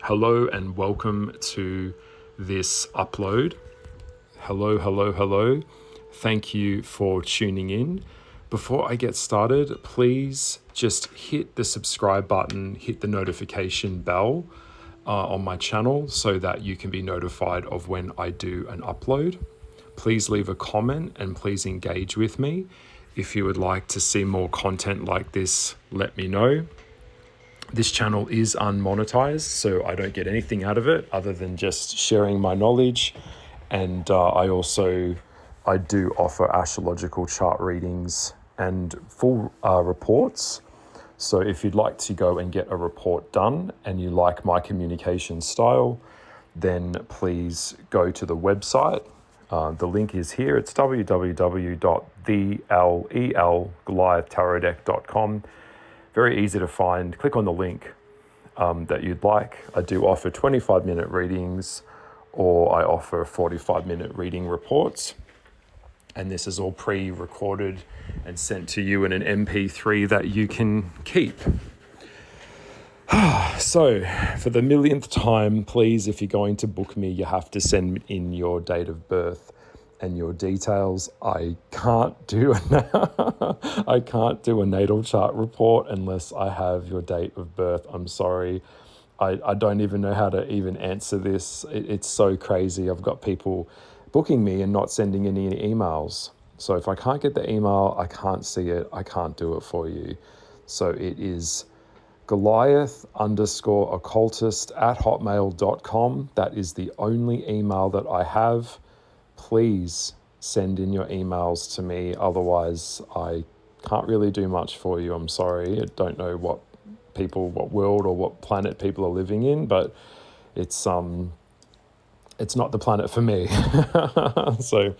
Hello and welcome to this upload. Hello. Thank you for tuning in. Before I get started, please just hit the subscribe button, hit the notification bell on my channel so that you can be notified of when I do an upload. Please leave a comment and please engage with me. If you would like to see more content like this, let me know. This channel is unmonetized, so I don't get anything out of it other than just sharing my knowledge. And I do offer astrological chart readings and full reports. So if you'd like to go and get a report done and you like my communication style, then please go to the website. The link is here. It's www.thelelgoliathtarotdeck.com. Very easy to find. Click on the link that you'd like. I do offer 25-minute readings, or I offer 45-minute reading reports. And this is all pre-recorded and sent to you in an MP3 that you can keep. So, for the millionth time, please, if you're going to book me, you have to send in your date of birth and your details. I can't do a natal chart report unless I have your date of birth. I'm sorry. I don't even know how to even answer this. It's so crazy. I've got people booking me and not sending any emails. So if I can't get the email, I can't see it. I can't do it for you. So it is Goliath_occultist@hotmail.com. That is the only email that I have. Please send in your emails to me. Otherwise, I can't really do much for you. I'm sorry. I don't know what world or what planet people are living in, but it's not the planet for me. So,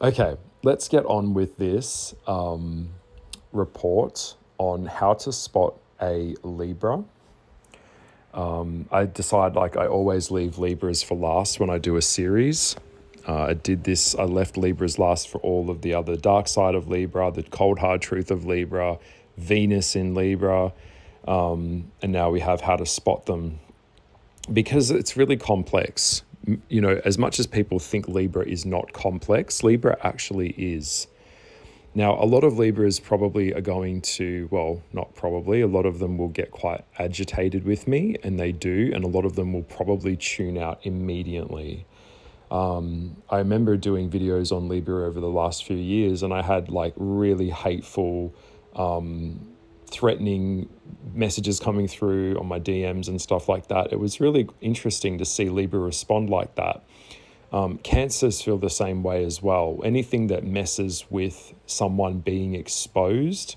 okay, let's get on with this report on how to spot a Libra. I decide, like I always leave Libras for last when I do a series. I left Libras last for all of the other dark side of Libra, the cold hard truth of Libra, Venus in Libra, and now we have how to spot them, because it's really complex. You know, as much as people think Libra is not complex, Libra actually is. Now, a lot of Libras probably are going to, well, not probably, a lot of them will get quite agitated with me, and they do, and a lot of them will probably tune out immediately. I remember doing videos on Libra over the last few years, and I had like really hateful, threatening messages coming through on my DMs and stuff like that. It was really interesting to see Libra respond like that. Cancers feel the same way as well. Anything that messes with someone being exposed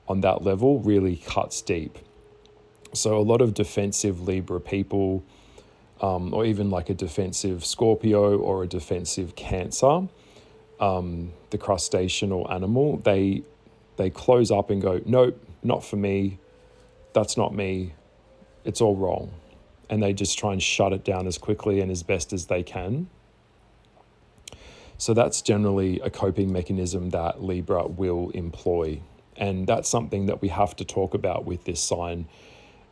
on that level really cuts deep. So a lot of defensive Libra people, or even like a defensive Scorpio or a defensive Cancer, the crustacean animal, they close up and go, nope, not for me. That's not me. It's all wrong. And they just try and shut it down as quickly and as best as they can. So that's generally a coping mechanism that Libra will employ. And that's something that we have to talk about with this sign,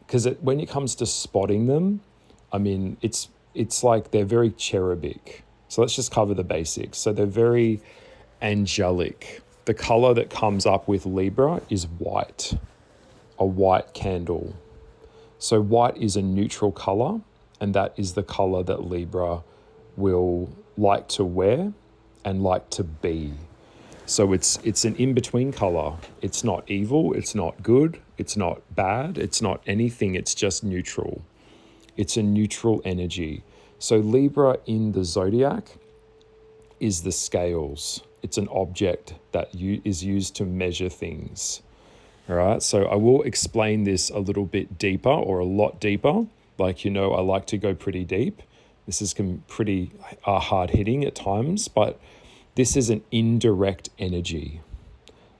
because when it comes to spotting them, I mean, it's like they're very cherubic. So let's just cover the basics. So they're very angelic. The color that comes up with Libra is white, a white candle. So white is a neutral color, and that is the color that Libra will like to wear and like to be. So it's an in-between color. It's not evil, it's not good, it's not bad, it's not anything, it's just neutral. It's a neutral energy. So Libra in the Zodiac is the scales. It's an object that is used to measure things. All right, so I will explain this a little bit deeper, or a lot deeper. Like, you know, I like to go pretty deep. This is pretty hard-hitting at times, but this is an indirect energy.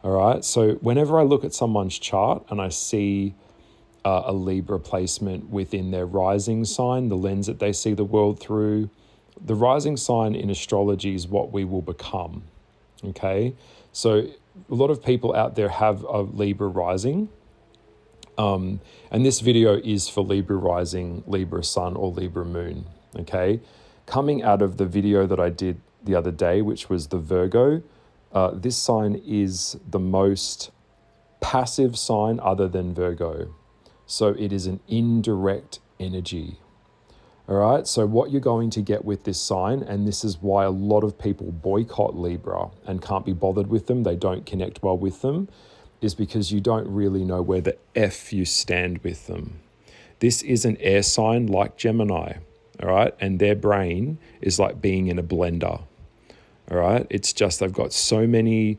All right, so whenever I look at someone's chart and I see a Libra placement within their rising sign, the lens that they see the world through, the rising sign in astrology is what we will become, okay? So a lot of people out there have a Libra rising, And this video is for Libra rising, Libra sun, or Libra moon, okay? Coming out of the video that I did the other day, which was the Virgo, this sign is the most passive sign other than Virgo. So it is an indirect energy. All right, so what you're going to get with this sign, and this is why a lot of people boycott Libra and can't be bothered with them, they don't connect well with them, is because you don't really know where the F you stand with them. This is an air sign like Gemini, all right? And their brain is like being in a blender, all right? It's just they've got so many,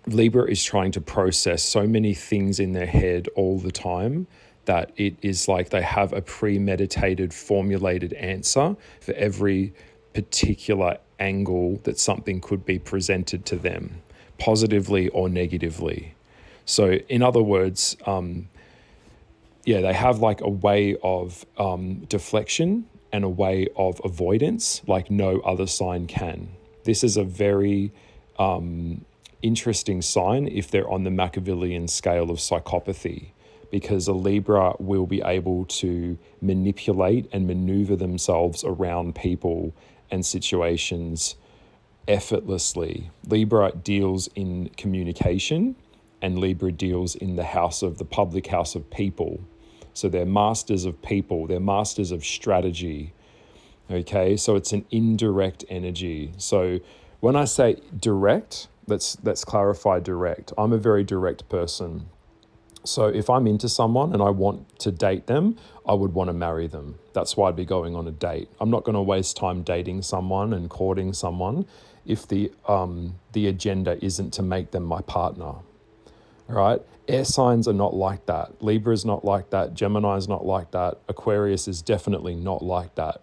Libra is trying to process so many things in their head all the time that it is like they have a premeditated, formulated answer for every particular angle that something could be presented to them, positively or negatively. So in other words, they have like a way of deflection and a way of avoidance like no other sign can. This is a very interesting sign if they're on the Machiavellian scale of psychopathy, because a Libra will be able to manipulate and maneuver themselves around people and situations effortlessly. Libra deals in communication, and Libra deals in the public house of people. So they're masters of people, they're masters of strategy. Okay, so it's an indirect energy. So when I say direct, let's clarify direct. I'm a very direct person. So if I'm into someone and I want to date them, I would want to marry them. That's why I'd be going on a date. I'm not going to waste time dating someone and courting someone if the agenda isn't to make them my partner. All right? Air signs are not like that. Libra is not like that. Gemini is not like that. Aquarius is definitely not like that.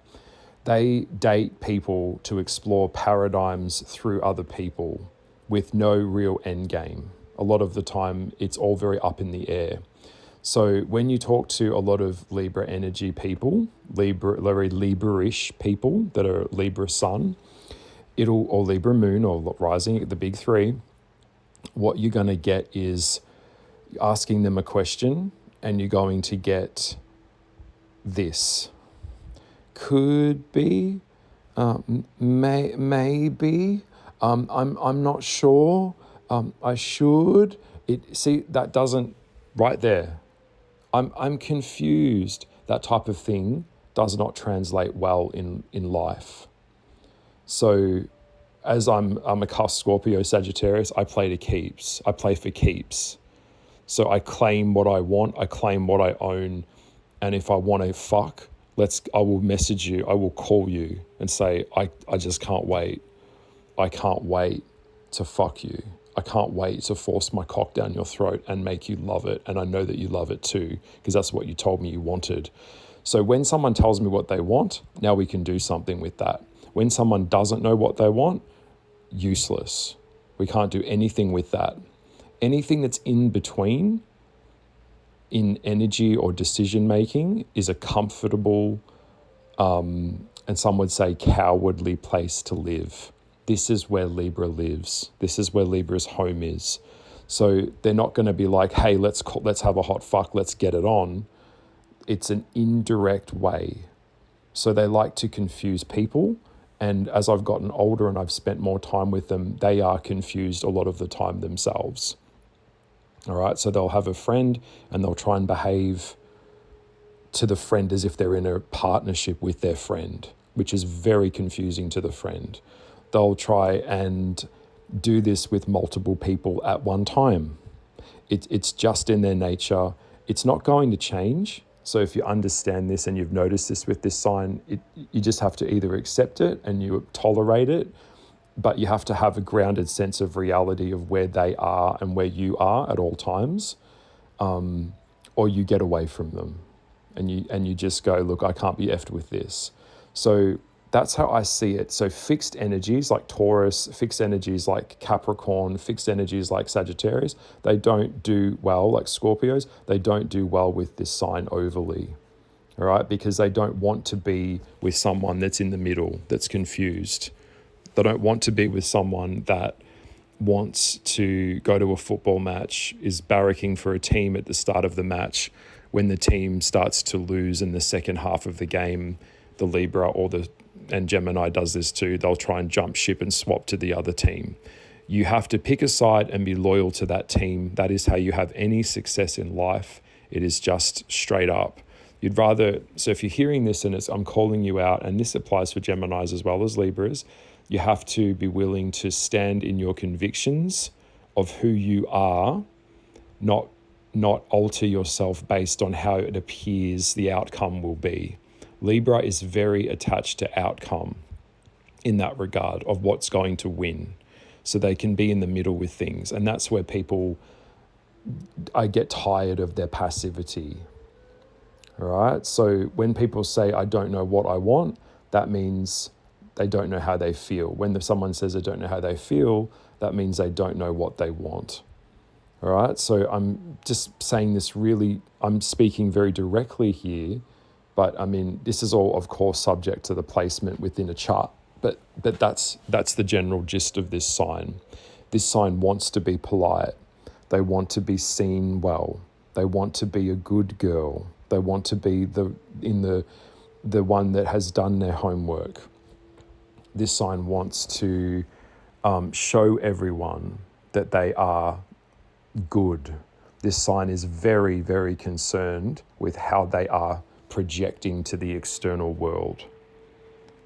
They date people to explore paradigms through other people with no real end game. A lot of the time, it's all very up in the air. So when you talk to a lot of Libra energy people, very Libra-ish people that are Libra sun, or Libra moon or rising, the big three, what you're going to get is asking them a question and you're going to get this. Could be, maybe, I'm not sure. I should. That doesn't, right there. I'm confused. That type of thing does not translate well in life. So, as I'm a cusp Scorpio Sagittarius, I play to keeps. I play for keeps. So I claim what I want. I claim what I own. And if I want to fuck, I will message you. I will call you and say, I just can't wait. I can't wait to fuck you. I can't wait to force my cock down your throat and make you love it. And I know that you love it too, because that's what you told me you wanted. So when someone tells me what they want, now we can do something with that. When someone doesn't know what they want, useless. We can't do anything with that. Anything that's in between in energy or decision making is a comfortable, and some would say cowardly place to live. This is where Libra lives. This is where Libra's home is. So they're not going to be like, hey, let's have a hot fuck, let's get it on. It's an indirect way. So they like to confuse people. And as I've gotten older and I've spent more time with them, they are confused a lot of the time themselves. All right, so they'll have a friend and they'll try and behave to the friend as if they're in a partnership with their friend, which is very confusing to the friend. They'll try and do this with multiple people at one time. It's just in their nature. It's not going to change. So if you understand this and you've noticed this with this sign, you just have to either accept it and you tolerate it, but you have to have a grounded sense of reality of where they are and where you are at all times, or you get away from them and you just go, look, I can't be effed with this. So that's how I see it. So fixed energies like Taurus, fixed energies like Capricorn, fixed energies like Sagittarius, they don't do well, like Scorpios, they don't do well with this sign overly, all right? Because they don't want to be with someone that's in the middle, that's confused. They don't want to be with someone that wants to go to a football match, is barracking for a team at the start of the match. When the team starts to lose in the second half of the game, the Libra and Gemini does this too, they'll try and jump ship and swap to the other team. You have to pick a side and be loyal to that team. That is how you have any success in life. It is just straight up. So if you're hearing this and I'm calling you out, and this applies for Geminis as well as Libras, you have to be willing to stand in your convictions of who you are, not alter yourself based on how it appears the outcome will be. Libra is very attached to outcome in that regard of what's going to win. So they can be in the middle with things. And that's where I get tired of their passivity. All right. So when people say, I don't know what I want, that means they don't know how they feel. When someone says they don't know how they feel, that means they don't know what they want. All right. So I'm just saying this I'm speaking very directly here, but I mean, this is all, of course, subject to the placement within a chart. But that's the general gist of this sign. This sign wants to be polite. They want to be seen well. They want to be a good girl. They want to be the one that has done their homework. This sign wants to show everyone that they are good. This sign is very, very concerned with how they are projecting to the external world.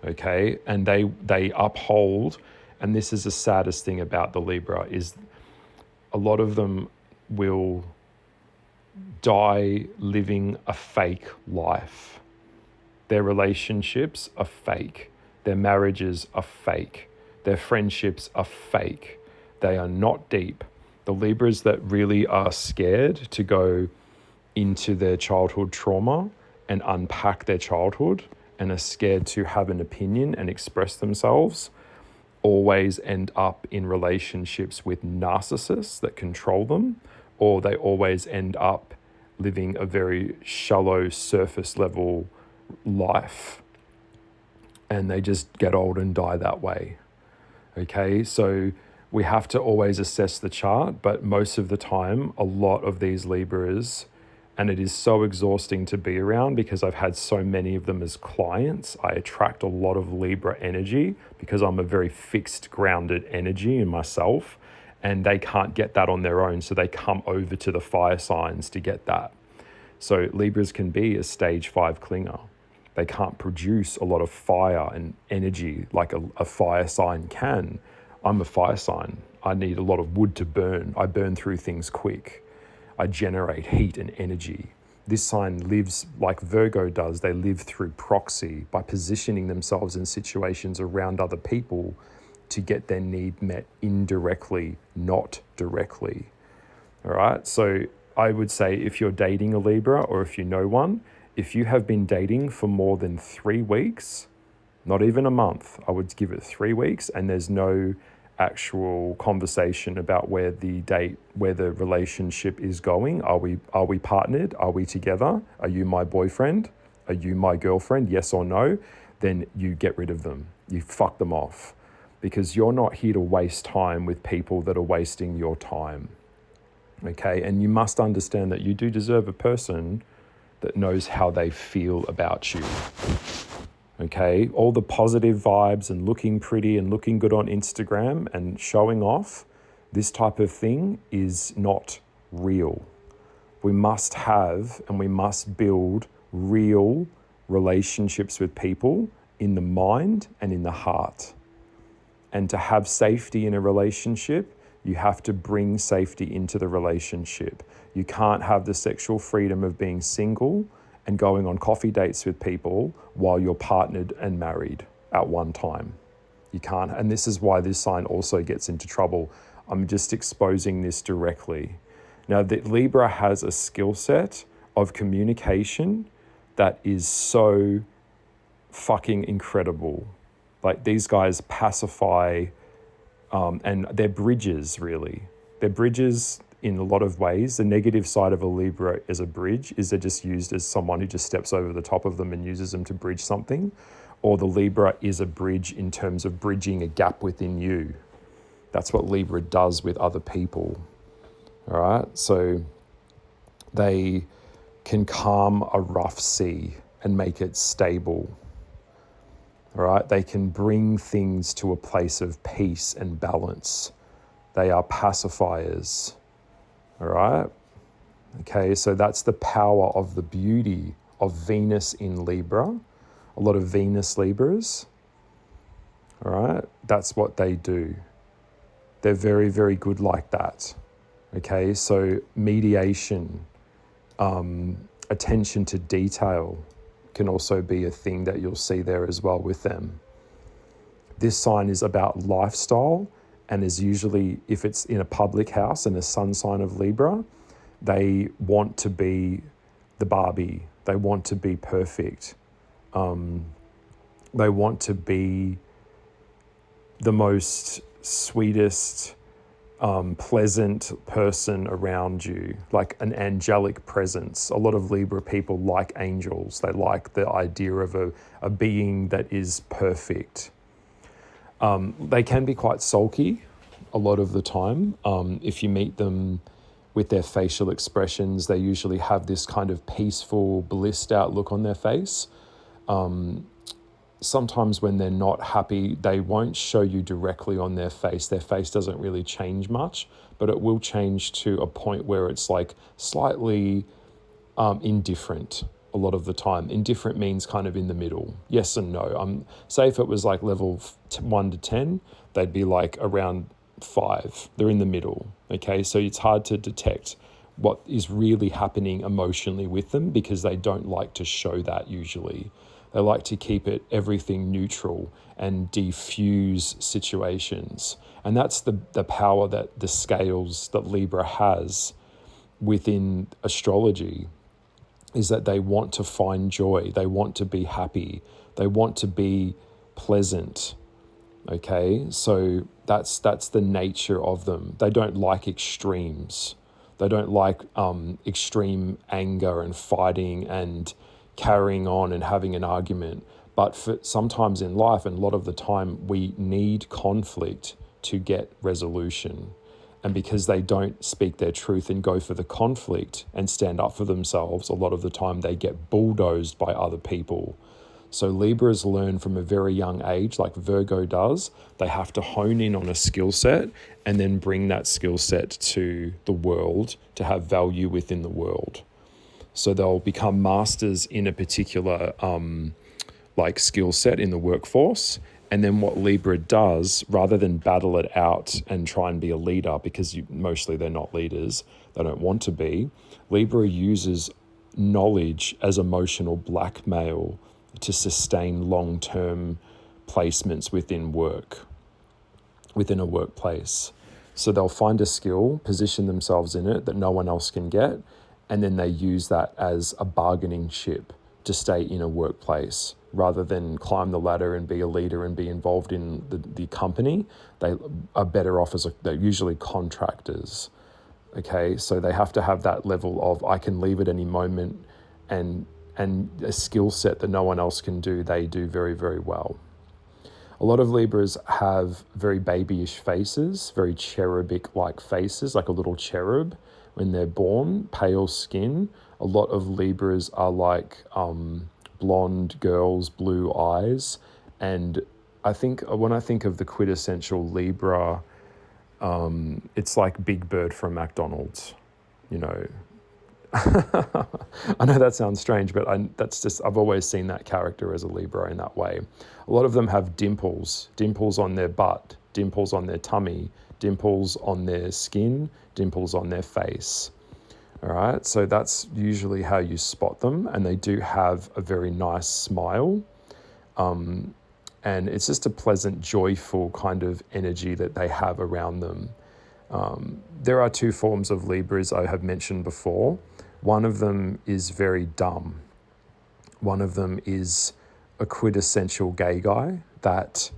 Okay, and they uphold, and this is the saddest thing about the Libra, is a lot of them will die living a fake life. Their relationships are fake. Their marriages are fake. Their friendships are fake. They are not deep. The Libras that really are scared to go into their childhood trauma and unpack their childhood and are scared to have an opinion and express themselves always end up in relationships with narcissists that control them, or they always end up living a very shallow, surface level life, and they just get old and die that way. Okay, so we have to always assess the chart, but most of the time, a lot of these Libras, and it is so exhausting to be around because I've had so many of them as clients. I attract a lot of Libra energy because I'm a very fixed, grounded energy in myself, and they can't get that on their own. So they come over to the fire signs to get that. So Libras can be a stage 5 clinger. They can't produce a lot of fire and energy like a fire sign can. I'm a fire sign. I need a lot of wood to burn. I burn through things quick. I generate heat and energy. This sign lives like Virgo does. They live through proxy by positioning themselves in situations around other people to get their need met indirectly, not directly. All right. So I would say if you're dating a Libra, or if you know one, if you have been dating for more than 3 weeks, not even a month, I would give it 3 weeks, and there's no actual conversation about where the relationship is going. Are we partnered? Are we together? Are you my boyfriend? Are you my girlfriend? Yes or no? Then you get rid of them. You fuck them off, because you're not here to waste time with people that are wasting your time. Okay, and you must understand that you do deserve a person that knows how they feel about you. Okay, all the positive vibes and looking pretty and looking good on Instagram and showing off, this type of thing is not real. We must have and we must build real relationships with people in the mind and in the heart. And to have safety in a relationship, you have to bring safety into the relationship. You can't have the sexual freedom of being single and going on coffee dates with people while you're partnered and married at one time. You can't. And this is why this sign also gets into trouble. I'm just exposing this directly. Now, the Libra has a skill set of communication that is so fucking incredible. Like, these guys pacify, and they're bridges, really. They're bridges in a lot of ways. The negative side of a Libra as a bridge is they're just used as someone who just steps over the top of them and uses them to bridge something. Or the Libra is a bridge in terms of bridging a gap within you. That's what Libra does with other people. All right. So they can calm a rough sea and make it stable. All right. They can bring things to a place of peace and balance. They are pacifiers. All right. Okay. So that's the power of the beauty of Venus in Libra. A lot of Venus Libras. All right. That's what they do. They're very, very good like that. Okay. So mediation, attention to detail can also be a thing that you'll see there as well with them. This sign is about lifestyle and is usually, if it's in a public house and a sun sign of Libra, they want to be the Barbie. They want to be perfect. They want to be the most sweetest, pleasant person around you, like an angelic presence. A lot of Libra people like angels. They like the idea of a being that is perfect. They can be quite sulky a lot of the time. If you meet them with their facial expressions, they usually have this kind of peaceful, blissed out look on their face. Sometimes when they're not happy, they won't show you directly on their face. Their face doesn't really change much, but it will change to a point where it's like slightly indifferent a lot of the time. Indifferent means kind of in the middle. Yes and no. Say if it was like level 1 to 10, they'd be like around 5. They're in the middle. Okay, so it's hard to detect what is really happening emotionally with them because they don't like to show that usually. They like to keep everything neutral and diffuse situations. And that's the power that the scales that Libra has within astrology, is that they want to find joy. They want to be happy. They want to be pleasant. Okay, so that's the nature of them. They don't like extremes. They don't like extreme anger and fighting and carrying on and having an argument. But for sometimes in life, and a lot of the time, we need conflict to get resolution. And because they don't speak their truth and go for the conflict and stand up for themselves, a lot of the time they get bulldozed by other people. So Libras learn from a very young age, like Virgo does. They have to hone in on a skill set and then bring that skill set to the world to have value within the world. So they'll become masters in a particular skill set in the workforce. And then what Libra does, rather than battle it out and try and be a leader, because mostly they're not leaders, they don't want to be, Libra uses knowledge as emotional blackmail to sustain long-term placements within a workplace. So they'll find a skill, position themselves in it that no one else can get, and then they use that as a bargaining chip to stay in a workplace. Rather than climb the ladder and be a leader and be involved in the company, they are better off they're usually contractors. Okay, so they have to have that level of, I can leave at any moment, and a skill set that no one else can do, they do very, very well. A lot of Libras have very babyish faces, very cherubic-like faces, like a little cherub when they're born, pale skin. A lot of Libras are like blonde girls, blue eyes. And I think when I think of the quintessential Libra, it's like Big Bird from McDonald's, you know. I know that sounds strange, but I've always seen that character as a Libra in that way. A lot of them have dimples on their butt, dimples on their tummy, dimples on their skin, dimples on their face. All right, so that's usually how you spot them, and they do have a very nice smile. And it's just a pleasant, joyful kind of energy that they have around them. There are 2 forms of Libras I have mentioned before. One of them is very dumb. One of them is a quintessential gay guy that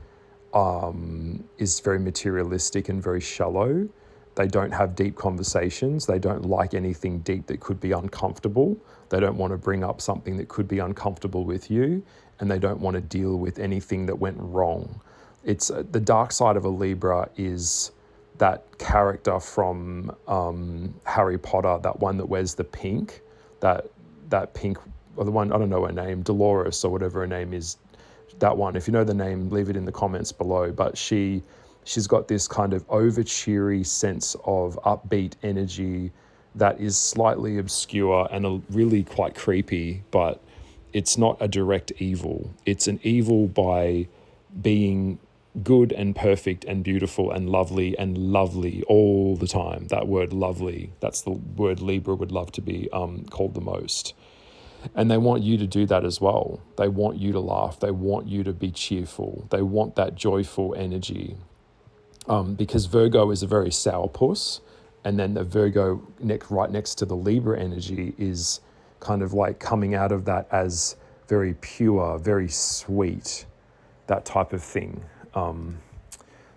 is very materialistic and very shallow. They don't have deep conversations. They don't like anything deep that could be uncomfortable. They don't want to bring up something that could be uncomfortable with you, and they don't want to deal with anything that went wrong. It's the dark side of a Libra is that character from Harry Potter, that one that wears the pink, that pink, or the one, I don't know her name, Dolores or whatever her name is, that one. If you know the name, leave it in the comments below. But she's got this kind of over cheery sense of upbeat energy that is slightly obscure and really quite creepy, but it's not a direct evil. It's an evil by being good and perfect and beautiful and lovely all the time. That word lovely, that's the word Libra would love to be called the most. And they want you to do that as well. They want you to laugh. They want you to be cheerful. They want that joyful energy. Because Virgo is a very sourpuss, and then the Virgo right next to the Libra energy is kind of like coming out of that as very pure, very sweet, that type of thing.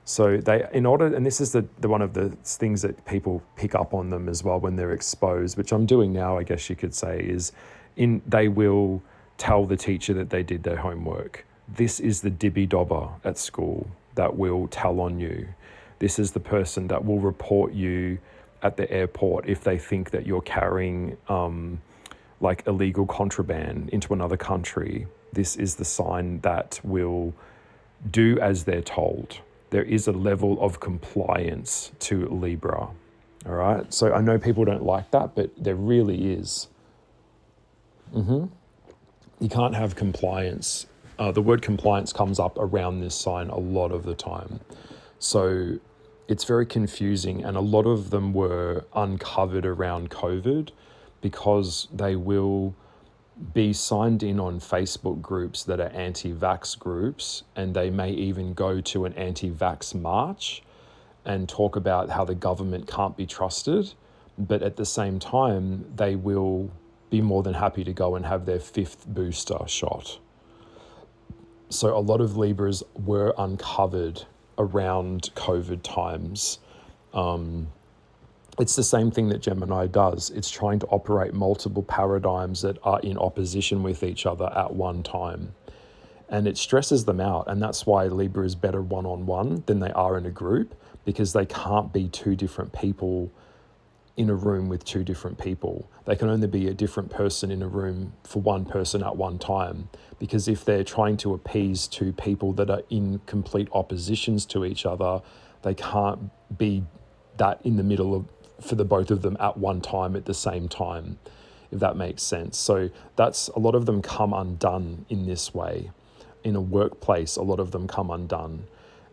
So they, in order, and this is the one of the things that people pick up on them as well when they're exposed, which I'm doing now, I guess you could say, is they will tell the teacher that they did their homework. This is the dibby dobber at school that will tell on you. This is the person that will report you at the airport if they think that you're carrying like illegal contraband into another country. This is the sign that will do as they're told. There is a level of compliance to Libra. All right. So I know people don't like that, but there really is. You can't have compliance. The word compliance comes up around this sign a lot of the time. So it's very confusing. And a lot of them were uncovered around COVID because they will be signed in on Facebook groups that are anti-vax groups, and they may even go to an anti-vax march and talk about how the government can't be trusted, but at the same time they will be more than happy to go and have their 5th booster shot. So a lot of Libras were uncovered around COVID times. It's the same thing that Gemini does. It's trying to operate multiple paradigms that are in opposition with each other at one time. And it stresses them out. And that's why Libra is better one-on-one than they are in a group, because they can't be two different people in a room with two different people. They can only be a different person in a room for one person at one time. Because if they're trying to appease two people that are in complete oppositions to each other, they can't be that in the middle of for the both of them at one time at the same time, if that makes sense. So that's, a lot of them come undone in this way. In a workplace, a lot of them come undone.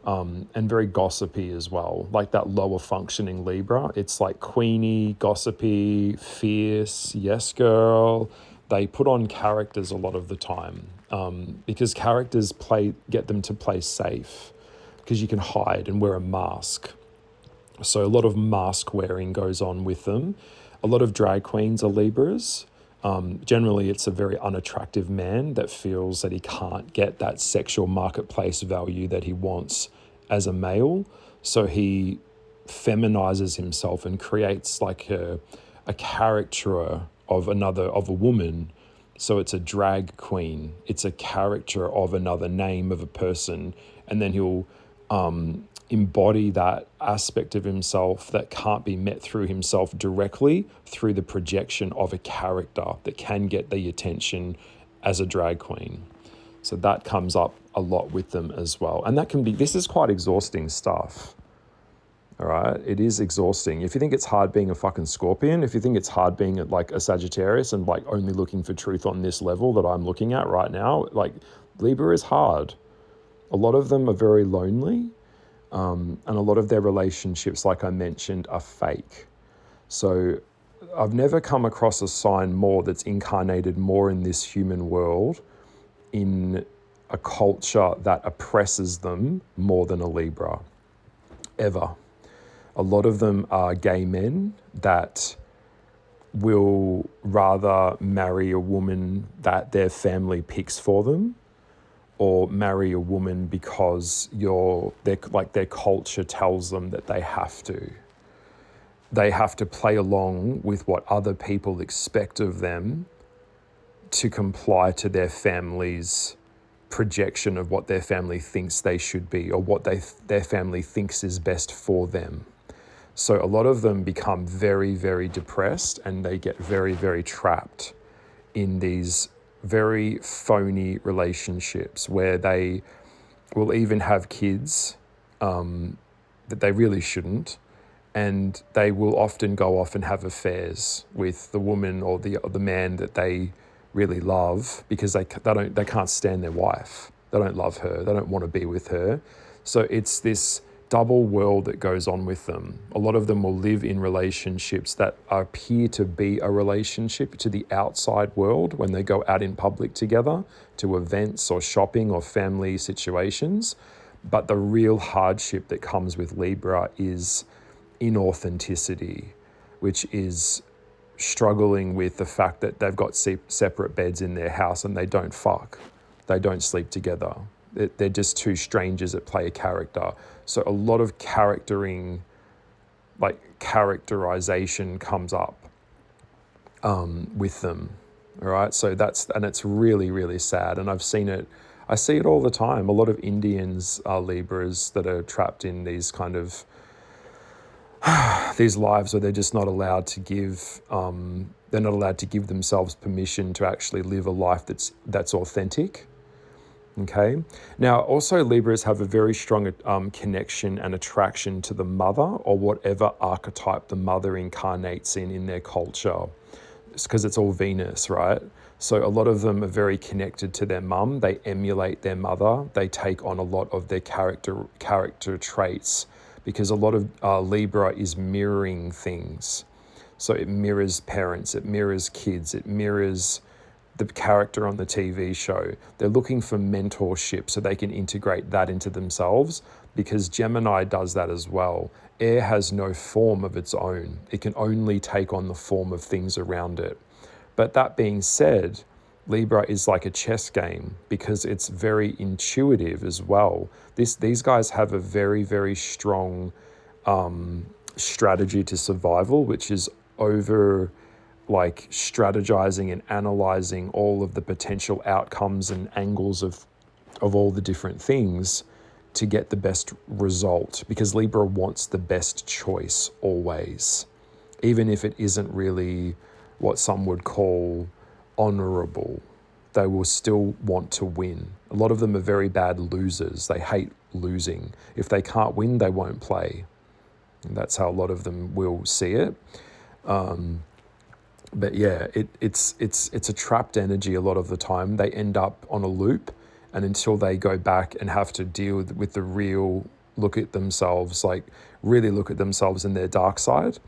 And very gossipy as well, like that lower functioning Libra. It's like queenie, gossipy, fierce, yes girl. They put on characters a lot of the time because characters get them to play safe, because you can hide and wear a mask. So a lot of mask wearing goes on with them. A lot of drag queens are Libras. Generally, it's a very unattractive man that feels that he can't get that sexual marketplace value that he wants as a male. So he feminizes himself and creates like a caricature of a woman. So it's a drag queen. It's a caricature of another name of a person. And then he'll embody that aspect of himself that can't be met through himself directly, through the projection of a character that can get the attention as a drag queen. So that comes up a lot with them as well. And this is quite exhausting stuff. All right. It is exhausting. If you think it's hard being a fucking Scorpion, if you think it's hard being like a Sagittarius and like only looking for truth on this level that I'm looking at right now, like Libra is hard. A lot of them are very lonely. And a lot of their relationships, like I mentioned, are fake. So I've never come across a sign more that's incarnated more in this human world in a culture that oppresses them more than a Libra, ever. A lot of them are gay men that will rather marry a woman that their family picks for them, or marry a woman because their culture tells them that they have to. They have to play along with what other people expect of them to comply to their family's projection of what their family thinks they should be, or what their family thinks is best for them. So a lot of them become very, very depressed, and they get very, very trapped in these very phony relationships where they will even have kids that they really shouldn't, and they will often go off and have affairs with the woman or the man that they really love, because they can't stand their wife. They don't love her. They don't want to be with her. So it's this double world that goes on with them. A lot of them will live in relationships that appear to be a relationship to the outside world when they go out in public together to events or shopping or family situations. But the real hardship that comes with Libra is inauthenticity, which is struggling with the fact that they've got separate beds in their house and they don't fuck. They don't sleep together. They're just two strangers that play a character. So a lot of characterization comes up with them. All right. So and it's really, really sad. And I see it all the time. A lot of Indians are Libras that are trapped in these kind of these lives where they're just not allowed to give themselves permission to actually live a life that's authentic. Okay. Now, also Libras have a very strong connection and attraction to the mother, or whatever archetype the mother incarnates in their culture. It's because it's all Venus, right? So a lot of them are very connected to their mum. They emulate their mother. They take on a lot of their character traits, because a lot of Libra is mirroring things. So it mirrors parents, it mirrors kids, it mirrors the character on the TV show. They're looking for mentorship so they can integrate that into themselves, because Gemini does that as well. Air has no form of its own. It can only take on the form of things around it. But that being said, Libra is like a chess game because it's very intuitive as well. These guys have a very, very strong strategy to survival, which is over strategizing and analyzing all of the potential outcomes and angles of all the different things to get the best result, because Libra wants the best choice always, even if it isn't really what some would call honorable. They will still want to win. A lot of them are very bad losers. They hate losing. If they can't win, they won't play. And that's how a lot of them will see it. But yeah, it's a trapped energy a lot of the time. They end up on a loop, and until they go back and have to deal with the real look at themselves, really look at themselves in their dark side,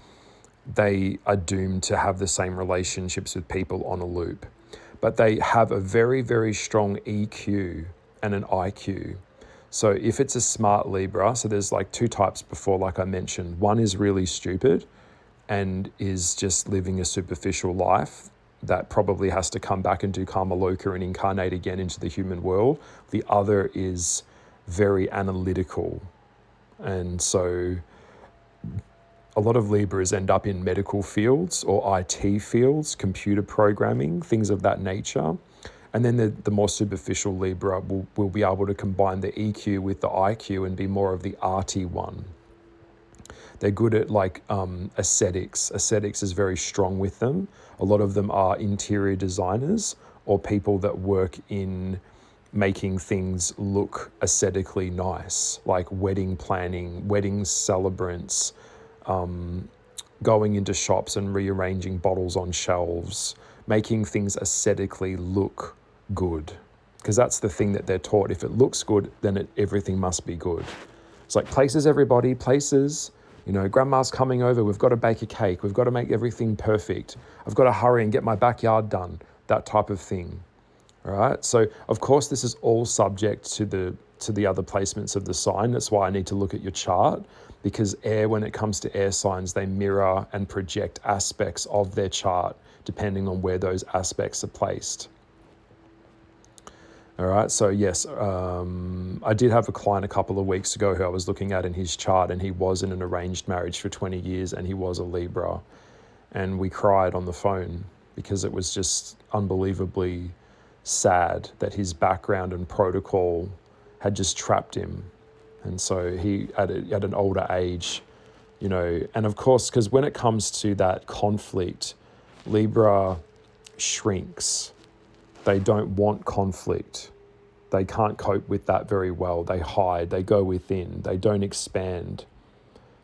they are doomed to have the same relationships with people on a loop. But they have a very, very strong EQ and an IQ. So if it's a smart Libra, so there's two types before, like I mentioned. One is really stupid and is just living a superficial life that probably has to come back and do karma loka and incarnate again into the human world. The other is very analytical. And so a lot of Libras end up in medical fields or IT fields, computer programming, things of that nature. And then the more superficial Libra will be able to combine the EQ with the IQ and be more of the arty one. They're good at aesthetics. Aesthetics is very strong with them. A lot of them are interior designers or people that work in making things look aesthetically nice, like wedding planning, wedding celebrants, going into shops and rearranging bottles on shelves, making things aesthetically look good. Because that's the thing that they're taught. If it looks good, then everything must be good. It's like places, everybody, places. Grandma's coming over, we've got to bake a cake, we've got to make everything perfect. I've got to hurry and get my backyard done, that type of thing. All right. So of course, this is all subject to the other placements of the sign. That's why I need to look at your chart, because when it comes to air signs, they mirror and project aspects of their chart depending on where those aspects are placed. All right. So yes, I did have a client a couple of weeks ago who I was looking at in his chart, and he was in an arranged marriage for 20 years and he was a Libra. And we cried on the phone because it was just unbelievably sad that his background and protocol had just trapped him. And so he, at an older age, And of course, because when it comes to that conflict, Libra shrinks. They don't want conflict. They can't cope with that very well. They hide, they go within, they don't expand.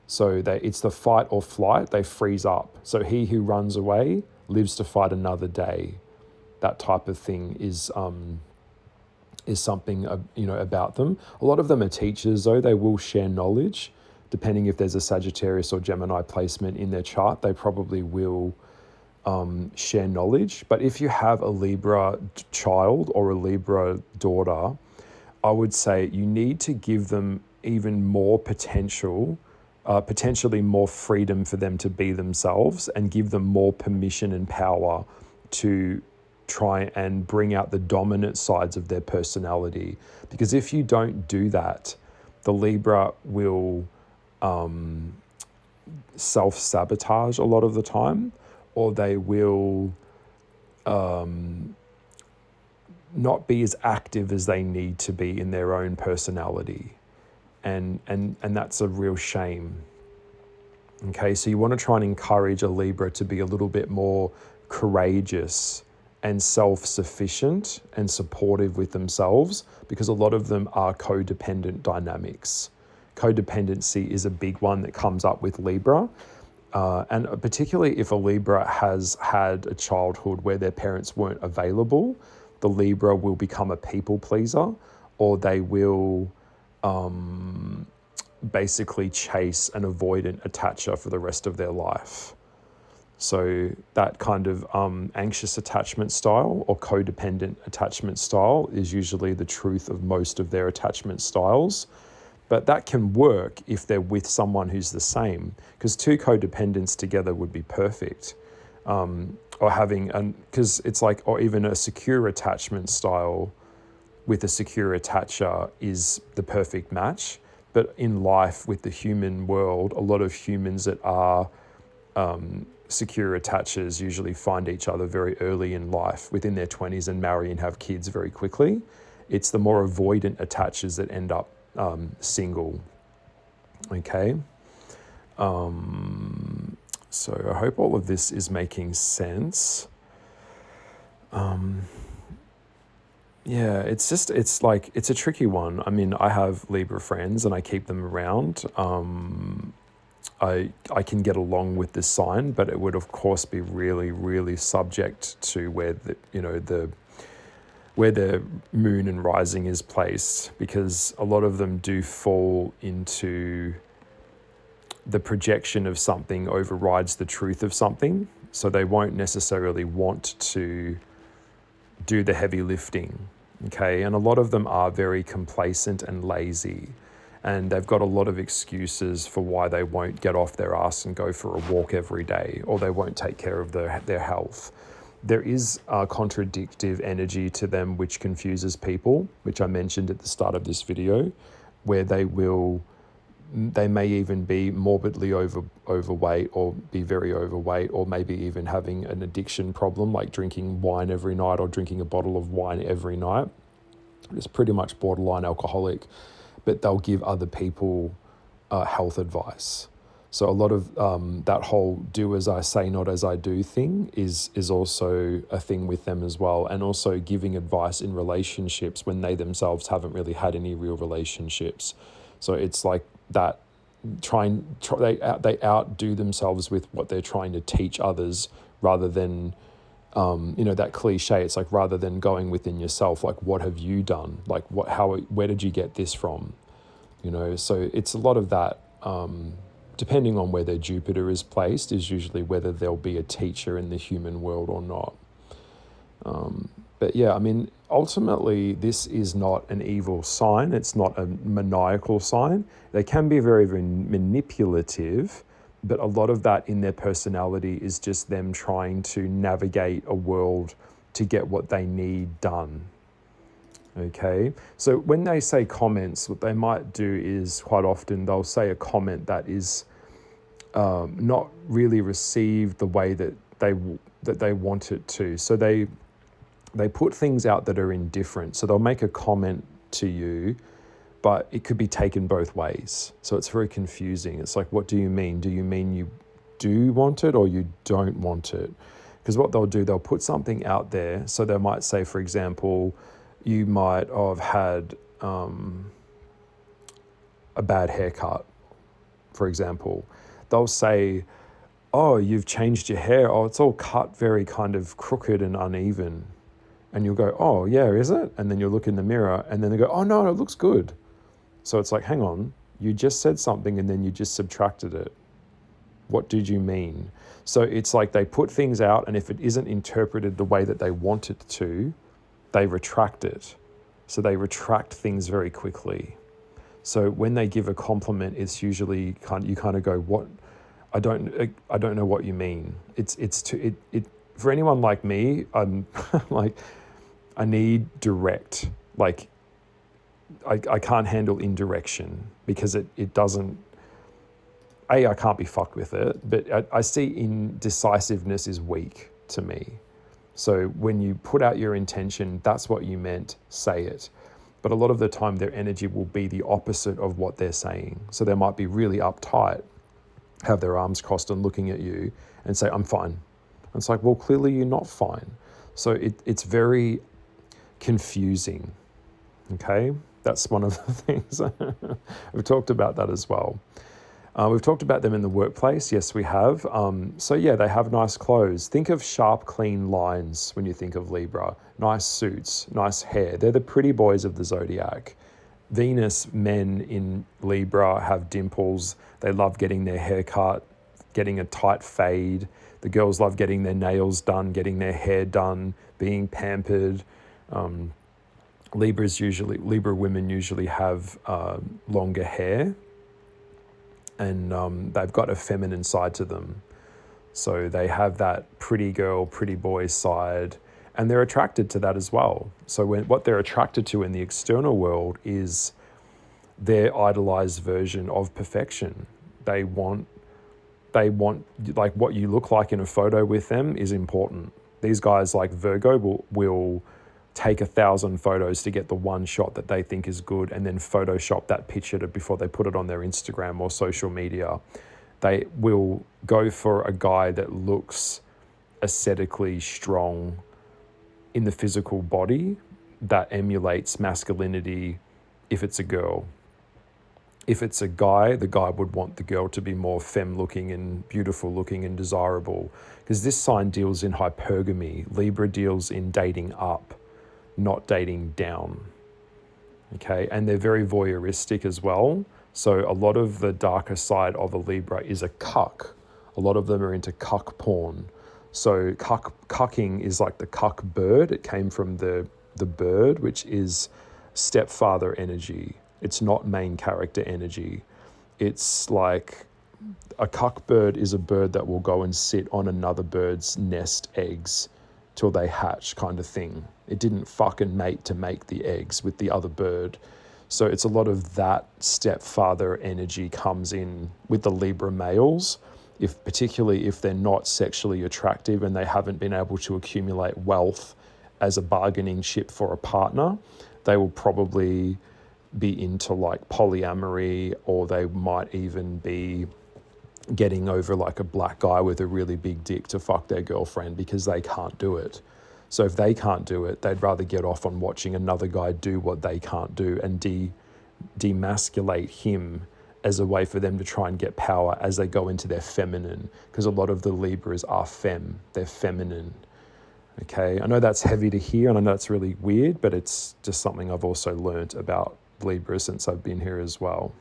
So it's the fight or flight, they freeze up. So he who runs away lives to fight another day. That type of thing is something, about them. A lot of them are teachers, though. They will share knowledge. Depending if there's a Sagittarius or Gemini placement in their chart, they probably will share knowledge. But if you have a Libra child or a Libra daughter, I would say you need to give them even more potentially more freedom for them to be themselves, and give them more permission and power to try and bring out the dominant sides of their personality. Because if you don't do that, the Libra will self-sabotage a lot of the time, or they will not be as active as they need to be in their own personality. And that's a real shame. Okay, so you want to try and encourage a Libra to be a little bit more courageous and self-sufficient and supportive with themselves, because a lot of them are codependent dynamics. Codependency is a big one that comes up with Libra. And particularly if a Libra has had a childhood where their parents weren't available, the Libra will become a people pleaser, or they will basically chase an avoidant attacher for the rest of their life. So that kind of anxious attachment style or codependent attachment style is usually the truth of most of their attachment styles. But that can work if they're with someone who's the same, because two codependents together would be perfect. Or having, because it's like, or even a secure attachment style with a secure attacher is the perfect match. But in life, with the human world, a lot of humans that are secure attachers usually find each other very early in life, within their 20s, and marry and have kids very quickly. It's the more avoidant attachers that end up single. Okay. So I hope all of this is making sense. Yeah, it's a tricky one. I mean, I have Libra friends and I keep them around. I can get along with this sign, but it would of course be really, really subject to where where the moon and rising is placed, because a lot of them do fall into the projection of something overrides the truth of something. So they won't necessarily want to do the heavy lifting. Okay. And a lot of them are very complacent and lazy, and they've got a lot of excuses for why they won't get off their ass and go for a walk every day, or they won't take care of their health. There is a contradictive energy to them which confuses people, which I mentioned at the start of this video, where they may even be morbidly overweight, or be very overweight, or maybe even having an addiction problem, like drinking wine every night or drinking a bottle of wine every night. It's pretty much borderline alcoholic, but they'll give other people health advice. So a lot of that whole do as I say, not as I do thing is also a thing with them as well. And also giving advice in relationships when they themselves haven't really had any real relationships. So it's like that they outdo themselves with what they're trying to teach others, rather than that cliche. It's like, rather than going within yourself, like, what have you done? Like, where did you get this from? So it's a lot of that. Depending on where their Jupiter is placed, is usually whether there'll be a teacher in the human world or not. But yeah, I mean, ultimately, this is not an evil sign. It's not a maniacal sign. They can be very, very manipulative, but a lot of that in their personality is just them trying to navigate a world to get what they need done. Okay, so when they say comments, what they might do is, quite often they'll say a comment that is not really received the way that they want it to. So they put things out that are indifferent. So they'll make a comment to you but it could be taken both ways. So it's very confusing. It's like, what do you mean? Do you mean you do want it or you don't want it? Because what they'll do, they'll put something out there. So they might say, for example, you might have had a bad haircut, for example. They'll say, oh, you've changed your hair. Oh, it's all cut very kind of crooked and uneven. And you'll go, oh, yeah, is it? And then you'll look in the mirror and then they go, oh, no, it looks good. So it's like, hang on, you just said something and then you just subtracted it. What did you mean? So it's like they put things out, and if it isn't interpreted the way that they want it to, they retract it. So they retract things very quickly. So when they give a compliment, it's usually you kind of go, what? I don't know what you mean. For anyone like me, I'm like, I need direct. Like, I can't handle indirection because it doesn't. I can't be fucked with it, but I see indecisiveness is weak to me. So when you put out your intention, that's what you meant, say it. But a lot of the time their energy will be the opposite of what they're saying. So they might be really uptight, have their arms crossed and looking at you and say, I'm fine. And it's like, well, clearly you're not fine. So it's very confusing, okay? That's one of the things. We've talked about that as well. We've talked about them in the workplace. Yes, we have. So yeah, they have nice clothes. Think of sharp, clean lines when you think of Libra. Nice suits, nice hair. They're the pretty boys of the Zodiac. Venus men in Libra have dimples. They love getting their hair cut, getting a tight fade. The girls love getting their nails done, getting their hair done, being pampered. Libra women usually have longer hair. And they've got a feminine side to them. So they have that pretty girl, pretty boy side, and they're attracted to that as well. So what they're attracted to in the external world is their idolized version of perfection. They want like what you look like in a photo with them is important. These guys like Virgo will take 1,000 photos to get the one shot that they think is good and then Photoshop that picture before they put it on their Instagram or social media. They will go for a guy that looks aesthetically strong in the physical body that emulates masculinity if it's a girl. If it's a guy, the guy would want the girl to be more femme looking and beautiful looking and desirable, because this sign deals in hypergamy. Libra deals in dating up, not dating down, okay? And they're very voyeuristic as well. So a lot of the darker side of a Libra is a cuck. A lot of them are into cuck porn. So cucking is like the cuck bird. It came from the bird, which is stepfather energy. It's not main character energy. It's like a cuck bird is a bird that will go and sit on another bird's nest eggs till they hatch, kind of thing. It didn't fucking mate to make the eggs with the other bird. So it's a lot of that stepfather energy comes in with the Libra males, particularly if they're not sexually attractive and they haven't been able to accumulate wealth as a bargaining chip for a partner. They will probably be into like polyamory, or they might even be getting over like a black guy with a really big dick to fuck their girlfriend because they can't do it. So if they can't do it, they'd rather get off on watching another guy do what they can't do and demasculate him as a way for them to try and get power as they go into their feminine, because a lot of the Libras are they're feminine. Okay, I know that's heavy to hear and I know it's really weird, but it's just something I've also learned about Libra since I've been here as well.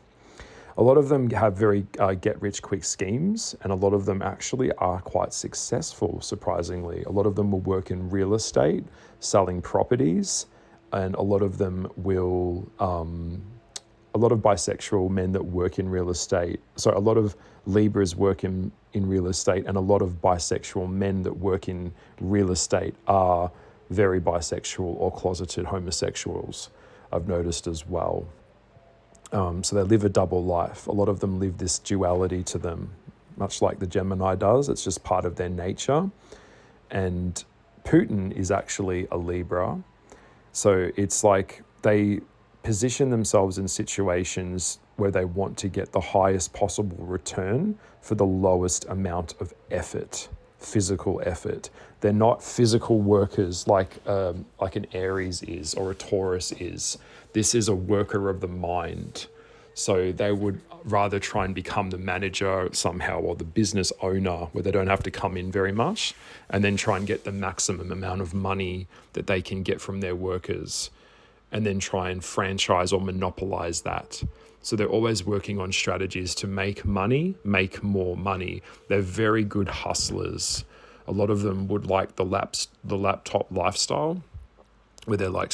A lot of them have very get-rich-quick schemes, and a lot of them actually are quite successful, surprisingly. A lot of them will work in real estate, selling properties, and a lot of them will, a lot of bisexual men that work in real estate, so a lot of Libras work in real estate, and a lot of bisexual men that work in real estate are very bisexual or closeted homosexuals, I've noticed as well. So they live a double life. A lot of them live this duality to them, much like the Gemini does. It's just part of their nature. And Putin is actually a Libra. So it's like they position themselves in situations where they want to get the highest possible return for the lowest amount of effort, physical effort. They're not physical workers like an Aries is or a Taurus is. This is a worker of the mind. So they would rather try and become the manager somehow or the business owner where they don't have to come in very much, and then try and get the maximum amount of money that they can get from their workers, and then try and franchise or monopolize that. So they're always working on strategies to make money, make more money. They're very good hustlers. A lot of them would like the laptop lifestyle, where they're like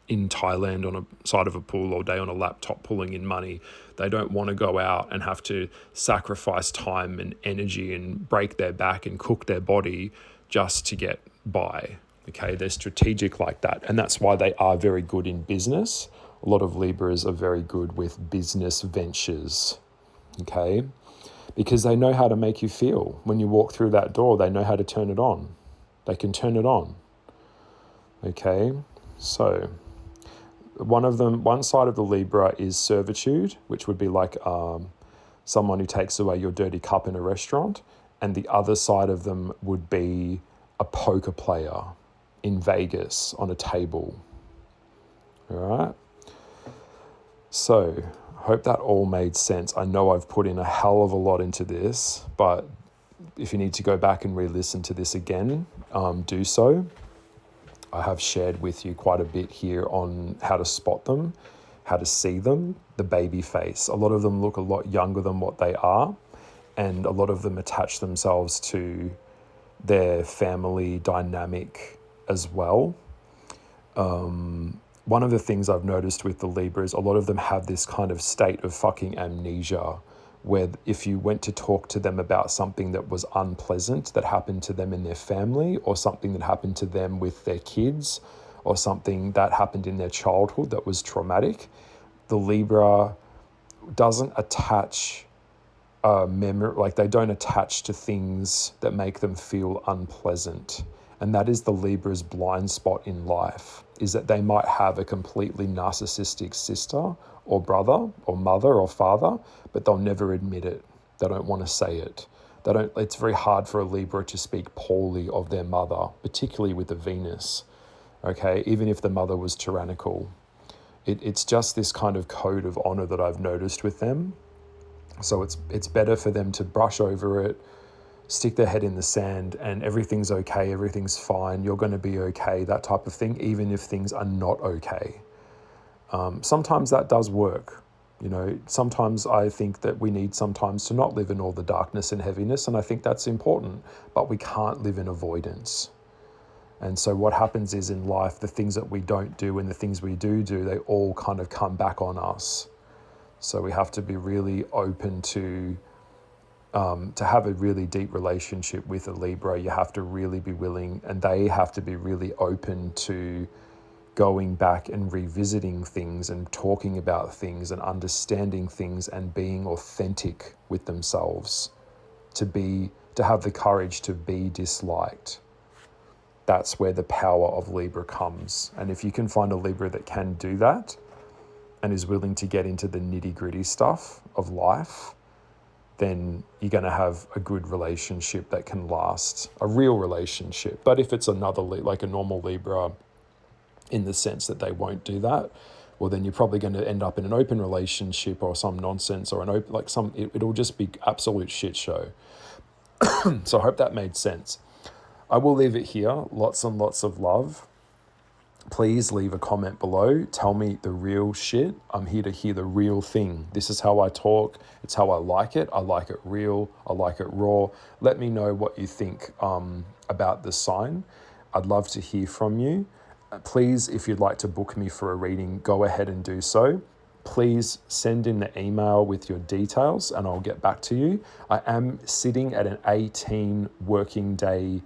in Thailand on a side of a pool all day on a laptop pulling in money. They don't want to go out and have to sacrifice time and energy and break their back and cook their body just to get by. Okay, they're strategic like that. And that's why they are very good in business. A lot of Libras are very good with business ventures. Okay, because they know how to make you feel. When you walk through that door, they know how to turn it on. They can turn it on. Okay, so one side of the Libra is servitude, which would be like someone who takes away your dirty cup in a restaurant. And the other side of them would be a poker player in Vegas on a table. All right. So hope that all made sense. I know I've put in a hell of a lot into this, but if you need to go back and re-listen to this again, do so. I have shared with you quite a bit here on how to spot them, how to see them, the baby face. A lot of them look a lot younger than what they are, and a lot of them attach themselves to their family dynamic as well. One of the things I've noticed with the Libras, a lot of them have this kind of state of fucking amnesia, where if you went to talk to them about something that was unpleasant that happened to them in their family, or something that happened to them with their kids, or something that happened in their childhood that was traumatic, the Libra doesn't attach memory, like they don't attach to things that make them feel unpleasant. And that is the Libra's blind spot in life, is that they might have a completely narcissistic sister or brother or mother or father, but they'll never admit it. They don't want to say it. It's very hard for a Libra to speak poorly of their mother, particularly with the Venus, okay? Even if the mother was tyrannical. It's just this kind of code of honor that I've noticed with them. So it's better for them to brush over it, stick their head in the sand, and everything's okay, everything's fine, you're going to be okay, that type of thing, even if things are not okay. Sometimes that does work. You know, sometimes I think that we need sometimes to not live in all the darkness and heaviness, and I think that's important, but we can't live in avoidance. And so what happens is in life, the things that we don't do and the things we do, they all kind of come back on us. So we have to be really open to have a really deep relationship with a Libra. You have to really be willing, and they have to be really open to going back and revisiting things and talking about things and understanding things and being authentic with themselves, to have the courage to be disliked. That's where the power of Libra comes. And if you can find a Libra that can do that and is willing to get into the nitty-gritty stuff of life, then you're going to have a good relationship that can last, a real relationship. But if it's like a normal Libra, in the sense that they won't do that, well, then you're probably going to end up in an open relationship or some nonsense, or it'll just be absolute shit show. So I hope that made sense. I will leave it here. Lots and lots of love. Please leave a comment below. Tell me the real shit. I'm here to hear the real thing. This is how I talk. It's how I like it. I like it real. I like it raw. Let me know what you think about the sign. I'd love to hear from you. Please, if you'd like to book me for a reading, go ahead and do so. Please send in the email with your details and I'll get back to you. I am sitting at an 18 working day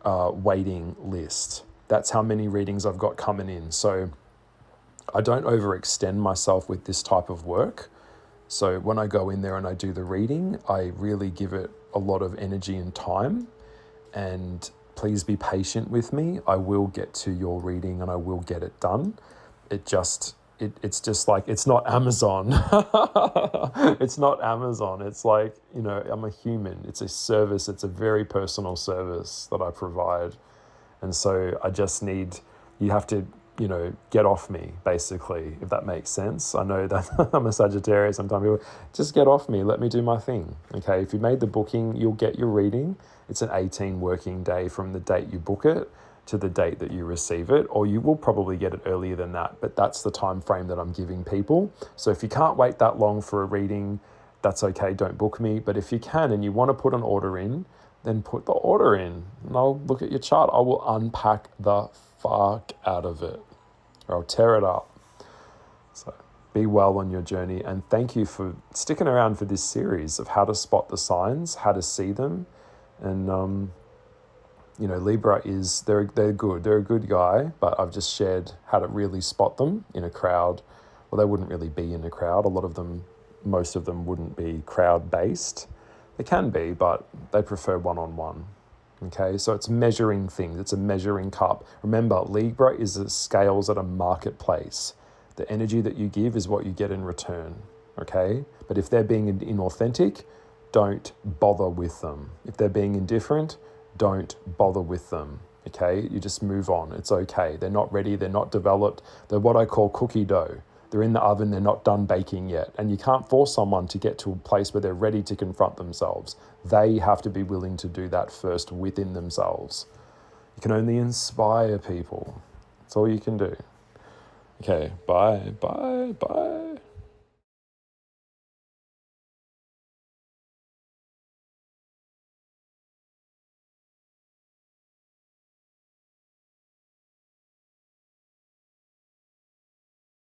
waiting list. That's how many readings I've got coming in. So I don't overextend myself with this type of work. So when I go in there and I do the reading, I really give it a lot of energy and time. And please be patient with me. I will get to your reading and I will get it done. It just it's just like, it's not Amazon. It's not Amazon. It's like, you know, I'm a human. It's a service. It's a very personal service that I provide. And so I just need, you have to, you know, get off me, basically, if that makes sense. I know that I'm a Sagittarius. Sometimes people just get off me. Let me do my thing. Okay. If you made the booking, you'll get your reading. It's an 18 working day from the date you book it to the date that you receive it, or you will probably get it earlier than that, but that's the time frame that I'm giving people. So if you can't wait that long for a reading, that's okay, don't book me. But if you can and you want to put an order in, then put the order in and I'll look at your chart. I will unpack the fuck out of it, or I'll tear it up. So be well on your journey, and thank you for sticking around for this series of how to spot the signs, how to see them. And you know, Libra is, they're good. They're a good guy, but I've just shared how to really spot them in a crowd. Well, they wouldn't really be in a crowd. A lot of them, most of them wouldn't be crowd-based. They can be, but they prefer one-on-one. Okay, so it's measuring things. It's a measuring cup. Remember, Libra is the scales at a marketplace. The energy that you give is what you get in return. Okay, but if they're being inauthentic, don't bother with them. If they're being indifferent, don't bother with them. Okay, you just move on. It's okay. They're not ready. They're not developed. They're what I call cookie dough. They're in the oven. They're not done baking yet. And you can't force someone to get to a place where they're ready to confront themselves. They have to be willing to do that first within themselves. You can only inspire people. That's all you can do. Okay, bye, bye, bye.